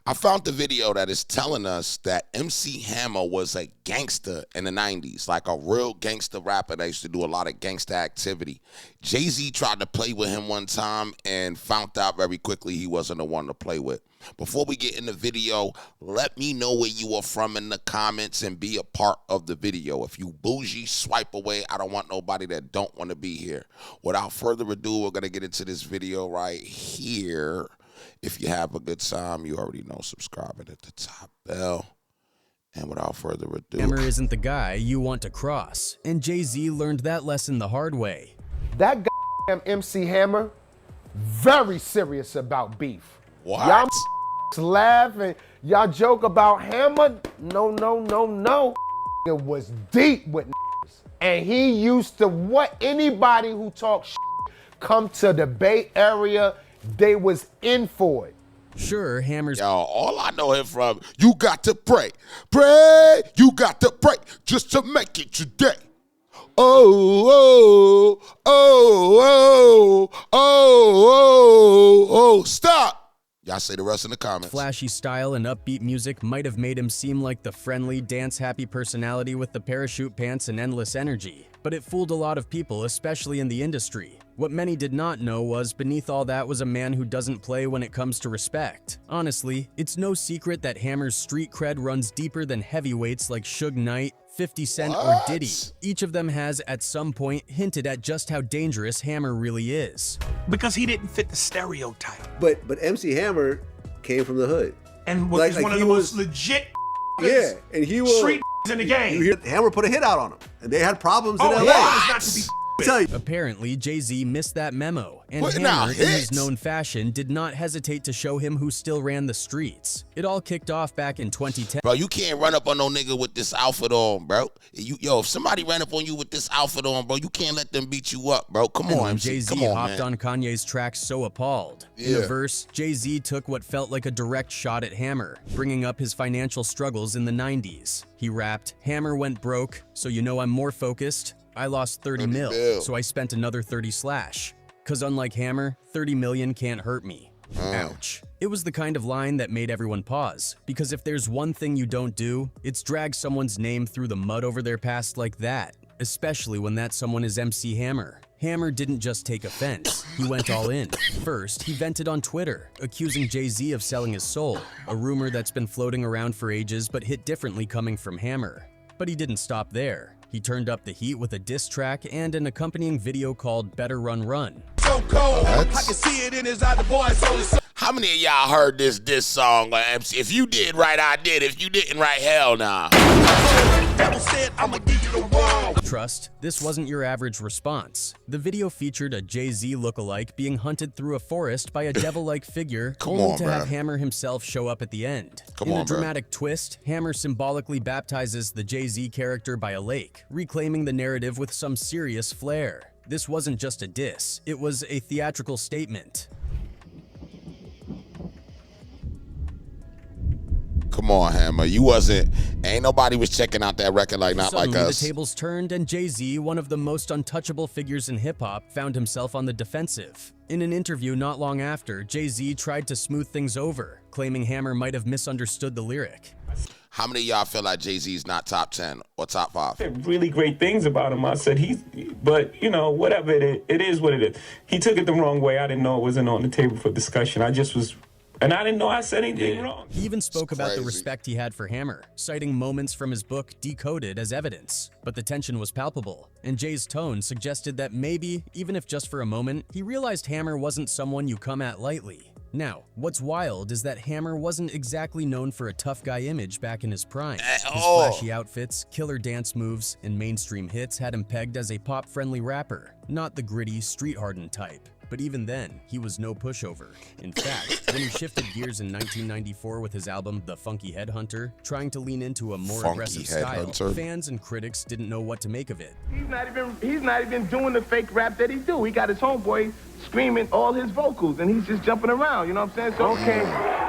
I found the video that is telling us that MC Hammer was a gangster in the 90s, like a real gangster rapper that used to do a lot of gangster activity. Jay-Z tried to play with him one time and found out very quickly he wasn't the one to play with. Before we get in the video, let me know where you are from in the comments and be a part of the video. If you bougie, swipe away. I don't want nobody that don't want to be here. Without further ado, we're going to get into this video right here. If you have a good time, you already know, subscribe at the top bell. And without further ado, Hammer isn't the guy you want to cross, and Jay-Z learned that lesson the hard way. That goddamn MC Hammer, very serious about beef. what? Y'all laugh and y'all joke about Hammer. No. It was deep with and he used to what anybody who talks come to the Bay Area, they was in for it. Sure, Hammer's Yo, all I know him from, you got to pray. Pray, you got to pray just to make it today. Oh, stop. Y'all say the rest in the comments. flashy style and upbeat music might have made him seem like the friendly, dance-happy personality with the parachute pants and endless energy, but it fooled a lot of people, especially in the industry. What many did not know was beneath all that was a man who doesn't play when it comes to respect. Honestly, it's no secret that Hammer's street cred runs deeper than heavyweights like Suge Knight, 50 Cent, or Diddy. Each of them has, at some point, hinted at just how dangerous Hammer really is. Because he didn't fit the stereotype. But MC Hammer came from the hood. And was one of the most legit and he was street in the game. You hear Hammer put a hit out on him, and they had problems in LA. Not to be Tell you. Apparently, Jay-Z missed that memo, and Putting out Hammer, in his hits. known fashion, did not hesitate to show him who still ran the streets. It all kicked off back in 2010. Bro, you can't run up on no nigga with this outfit on, bro. Yo, if somebody ran up on you with this outfit on, bro, you can't let them beat you up, bro. Come on, MC. Jay-Z Come on, hopped man. on Kanye's track So Appalled. In Yeah. a verse, Jay-Z took what felt like a direct shot at Hammer, bringing up his financial struggles in the 90s. He rapped, "Hammer went broke, so you know I'm more focused. I lost 30 mil, so I spent another 30 slash. Cause unlike Hammer, 30 million can't hurt me." Ouch. It was the kind of line that made everyone pause, because if there's one thing you don't do, it's drag someone's name through the mud over their past like that, especially when that someone is MC Hammer. Hammer didn't just take offense, he went all in. First, he vented on Twitter, accusing Jay-Z of selling his soul, a rumor that's been floating around for ages but hit differently coming from Hammer. But he didn't stop there. He turned up the heat with a diss track and an accompanying video called Better Run Run. So cold. I can see it in his eye, the boy. How many of y'all heard this song? MC? If you did, right, I did. If you didn't, right, hell nah. Trust, this wasn't your average response. The video featured a Jay-Z lookalike being hunted through a forest by a devil-like figure, only to have Hammer himself show up at the end. In a dramatic twist, Hammer symbolically baptizes the Jay-Z character by a lake, reclaiming the narrative with some serious flair. This wasn't just a diss, it was a theatrical statement. Come on, Hammer. Ain't nobody was checking out that record like not Suddenly, like us. the tables turned and Jay-Z, one of the most untouchable figures in hip-hop, found himself on the defensive. In an interview not long after, Jay-Z tried to smooth things over, claiming Hammer might have misunderstood the lyric. How many of y'all feel like Jay-Z's not top 10 or top 5? Said really great things about him. I said but you know, whatever it is what it is. He took it the wrong way. I didn't know it wasn't on the table for discussion. I just was, and I didn't know I said anything wrong. He even spoke about the respect he had for Hammer, citing moments from his book Decoded as evidence. But the tension was palpable, and Jay's tone suggested that maybe, even if just for a moment, he realized Hammer wasn't someone you come at lightly. Now, what's wild is that Hammer wasn't exactly known for a tough guy image back in his prime. His flashy outfits, killer dance moves, and mainstream hits had him pegged as a pop-friendly rapper, not the gritty, street-hardened type. But even then, he was no pushover. In fact, when he shifted gears in 1994 with his album The Funky Headhunter, trying to lean into a more aggressive style, fans and critics didn't know what to make of it. He's not even doing the fake rap that he do. He got his homeboy screaming all his vocals, and he's just jumping around, you know what I'm saying? So, okay.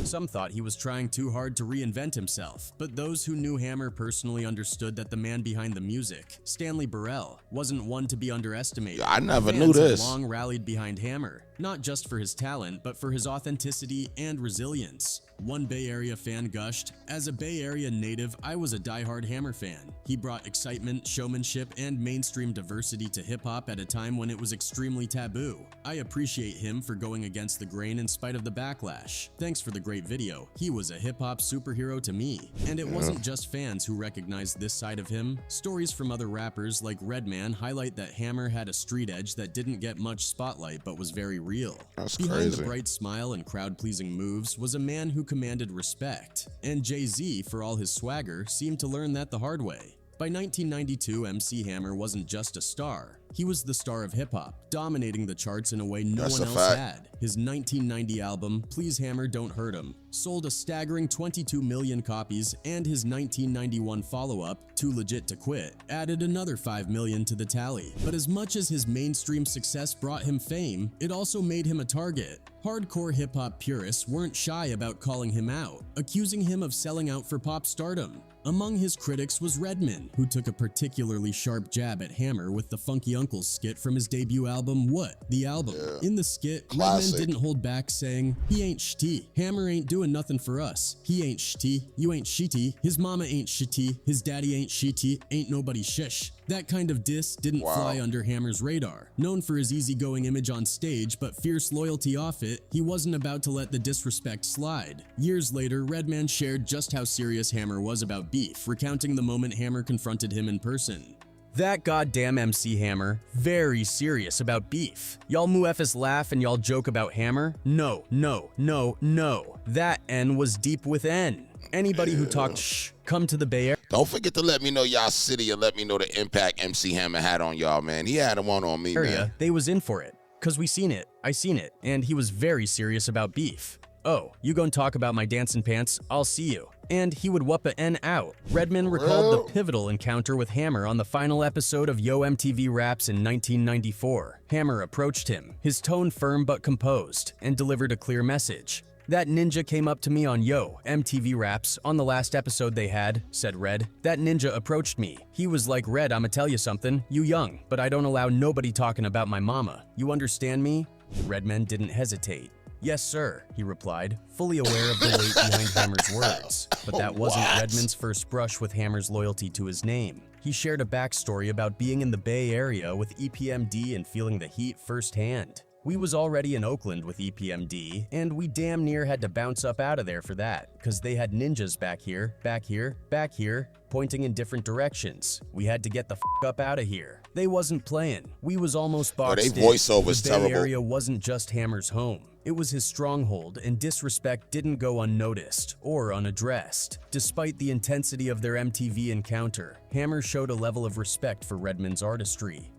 Some thought he was trying too hard to reinvent himself, but those who knew Hammer personally understood that the man behind the music, Stanley Burrell, wasn't one to be underestimated. I never knew this. Fans had long rallied behind Hammer, not just for his talent, but for his authenticity and resilience. One Bay Area fan gushed, "As a Bay Area native, I was a diehard Hammer fan. He brought excitement, showmanship, and mainstream diversity to hip-hop at a time when it was extremely taboo. I appreciate him for going against the grain in spite of the backlash. Thanks for the great video. He was a hip-hop superhero to me." And it wasn't just fans who recognized this side of him. Stories from other rappers like Redman highlight that Hammer had a street edge that didn't get much spotlight but was very real. That's Behind crazy. the bright smile and crowd-pleasing moves was a man who commanded respect, and Jay-Z, for all his swagger, seemed to learn that the hard way. By 1992, MC Hammer wasn't just a star. He was the star of hip-hop, dominating the charts in a way no That's one a else fact. had. His 1990 album, Please Hammer Don't Hurt Him, sold a staggering 22 million copies, and his 1991 follow-up, Too Legit to Quit, added another 5 million to the tally. But as much as his mainstream success brought him fame, it also made him a target. Hardcore hip-hop purists weren't shy about calling him out, accusing him of selling out for pop stardom. Among his critics was Redman, who took a particularly sharp jab at Hammer with the Funky Uncles skit from his debut album, What? The Album. In the skit, Classic. Redman didn't hold back, saying, "He ain't shitty. Hammer ain't doing nothing for us. He ain't shitty. You ain't shitty. His mama ain't shitty. His daddy ain't shitty. Ain't nobody shish." That kind of diss didn't fly under Hammer's radar. Known for his easygoing image on stage but fierce loyalty off it, he wasn't about to let the disrespect slide. Years later, Redman shared just how serious Hammer was about beef, recounting the moment Hammer confronted him in person. "That goddamn MC Hammer, very serious about beef. Y'all mueffas laugh and y'all joke about Hammer? No, no, no, no. That N was deep with N. Anybody who talked shh, come to the Bay Area." Don't forget to let me know y'all city and let me know the impact MC Hammer had on y'all, man. He had one on me, man. They was in for it. Cause we seen it, I seen it, and he was very serious about beef. "Oh, you gon' talk about my dancing pants, I'll see you." And he would whoop a N out. Redman recalled the pivotal encounter with Hammer on the final episode of Yo MTV Raps in 1994. Hammer approached him, his tone firm but composed, and delivered a clear message. "That ninja came up to me on Yo MTV Raps on the last episode they had," said Red. "That ninja approached me. He was like, 'Red, I'ma tell you something. You young, but I don't allow nobody talking about my mama. You understand me?" Redman didn't hesitate. "Yes, sir," he replied, fully aware of the weight behind Hammer's words. But that wasn't Redman's first brush with Hammer's loyalty to his name. He shared a backstory about being in the Bay Area with EPMD and feeling the heat firsthand. "We was already in Oakland with EPMD, and we damn near had to bounce up out of there for that, cause they had ninjas back here, back here, back here, pointing in different directions. We had to get the f up out of here. They wasn't playing. We was almost boxed they in. voiceover's The Bay terrible. Area wasn't just Hammer's home. It was his stronghold, and disrespect didn't go unnoticed or unaddressed. Despite the intensity of their MTV encounter, Hammer showed a level of respect for Redman's artistry.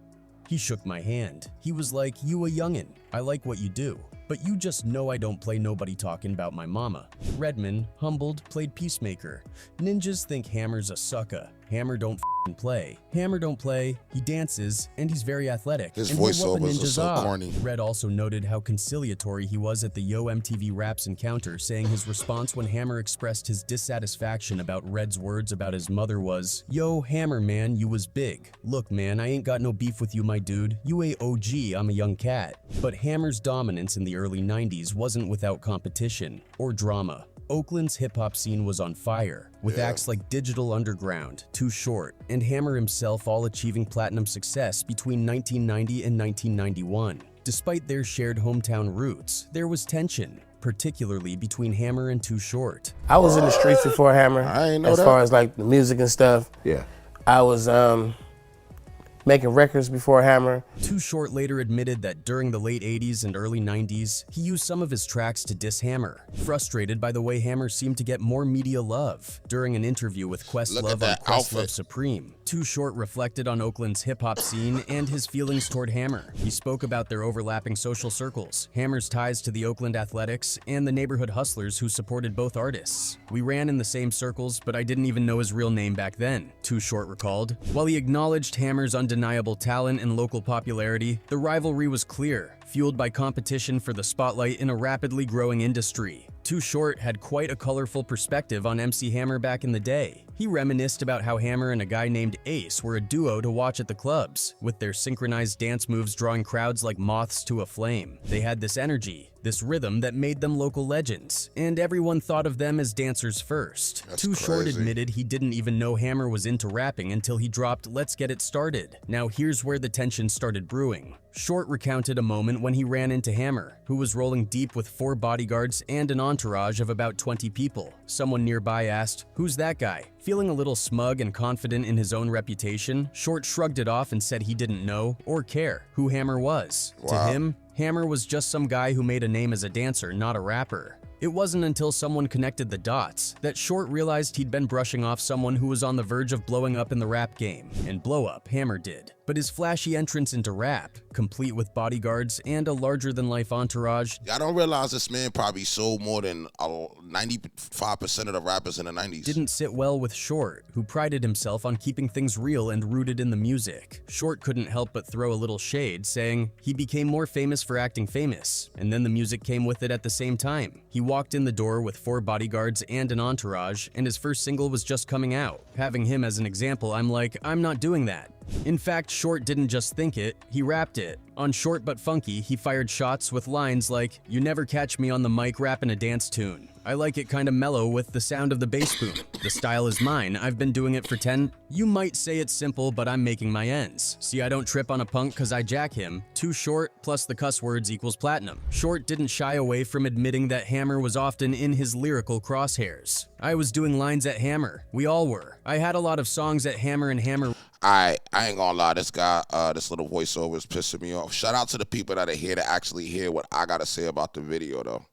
He shook my hand. He was like, "You a youngin', I like what you do, but you just know I don't play nobody talking about my mama." Redman, humbled, played peacemaker. "Ninjas think Hammer's a sucker. Hammer don't f***ing play. Hammer don't play, he dances, and he's very athletic. His and he'll whoop a voiceovers are ninja's so off." corny. Red also noted how conciliatory he was at the Yo MTV Raps encounter, saying his response when Hammer expressed his dissatisfaction about Red's words about his mother was, "Yo, Hammer man, you was big. Look man, I ain't got no beef with you my dude. You a OG, I'm a young cat." But Hammer's dominance in the early 90s wasn't without competition or drama. Oakland's hip-hop scene was on fire, with acts like Digital Underground, Too Short, and Hammer himself all achieving platinum success between 1990 and 1991. Despite their shared hometown roots, there was tension, particularly between Hammer and Too Short. I was in the streets before Hammer. I ain't know as that. far as like the music and stuff. Yeah. I was making records before Hammer. Too Short later admitted that during the late 80s and early 90s, he used some of his tracks to diss Hammer, frustrated by the way Hammer seemed to get more media love. During an interview with Look Questlove at that on Questlove outfit. Supreme, Too Short reflected on Oakland's hip-hop scene and his feelings toward Hammer. He spoke about their overlapping social circles, Hammer's ties to the Oakland Athletics, and the neighborhood hustlers who supported both artists. "We ran in the same circles, but I didn't even know his real name back then," Too Short recalled. While he acknowledged Hammer's undeniable talent and local popularity, the rivalry was clear, fueled by competition for the spotlight in a rapidly growing industry. Too Short had quite a colorful perspective on MC Hammer back in the day. He reminisced about how Hammer and a guy named Ace were a duo to watch at the clubs, with their synchronized dance moves drawing crowds like moths to a flame. They had this energy, this rhythm that made them local legends, and everyone thought of them as dancers first. Too Short admitted he didn't even know Hammer was into rapping until he dropped "Let's Get It Started." Now here's where the tension started brewing. Short recounted a moment when he ran into Hammer, who was rolling deep with 4 bodyguards and an entourage of about 20 people. Someone nearby asked, "Who's that guy?" Feeling a little smug and confident in his own reputation, Short shrugged it off and said he didn't know or care who Hammer was. To him, Hammer was just some guy who made a name as a dancer, not a rapper. It wasn't until someone connected the dots that Short realized he'd been brushing off someone who was on the verge of blowing up in the rap game. And blow up, Hammer did. But his flashy entrance into rap, complete with bodyguards and a larger-than-life entourage, I don't realize this man probably sold more than 95% of the rappers in the 90s. Didn't sit well with Short, who prided himself on keeping things real and rooted in the music. Short couldn't help but throw a little shade, saying he became more famous for acting famous, and then the music came with it at the same time. He walked in the door with 4 bodyguards and an entourage, and his first single was just coming out. Having him as an example, I'm like, I'm not doing that. In fact, Short didn't just think it, he rapped it. On Short But Funky, he fired shots with lines like, "You never catch me on the mic rapping a dance tune. I like it kinda mellow with the sound of the bass boom. The style is mine, I've been doing it for 10. You might say it's simple, but I'm making my ends. See, I don't trip on a punk cause I jack him. Too Short plus the cuss words equals platinum." Short didn't shy away from admitting that Hammer was often in his lyrical crosshairs. "I was doing lines at Hammer. We all were. I had a lot of songs at Hammer and Hammer." I ain't gonna lie, this guy, this little voiceover is pissing me off. Shout out to the people that are here to actually hear what I gotta say about the video, though.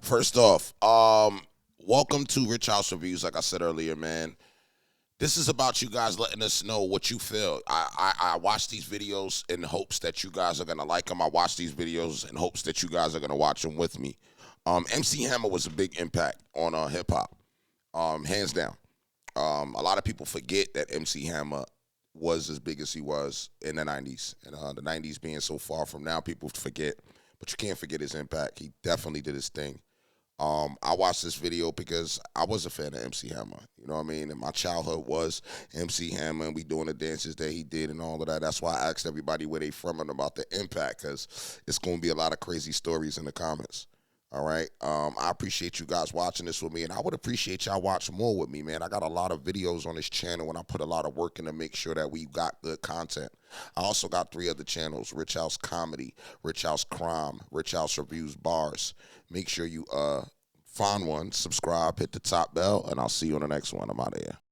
First off, welcome to Rich House Reviews, like I said earlier, man. This is about you guys letting us know what you feel. I watch these videos in hopes that you guys are going to like them. I watch these videos in hopes that you guys are going to watch them with me. MC Hammer was a big impact on hip-hop, hands down. A lot of people forget that MC Hammer was as big as he was in the 90s. And the 90s being so far from now, people forget. But you can't forget his impact. He definitely did his thing. I watched this video because I was a fan of MC Hammer, you know what I mean? And my childhood was MC Hammer, and we doing the dances that he did and all of that. That's why I asked everybody where they from and about the impact, because it's going to be a lot of crazy stories in the comments, all right? I appreciate you guys watching this with me, and I would appreciate y'all watch more with me, man. I got a lot of videos on this channel, and I put a lot of work in to make sure that we got good content. I also got 3 other channels: Rich House Comedy, Rich House Crime, Rich House Reviews Bars. Make sure you find one, subscribe, hit the top bell, and I'll see you on the next one. I'm out of here.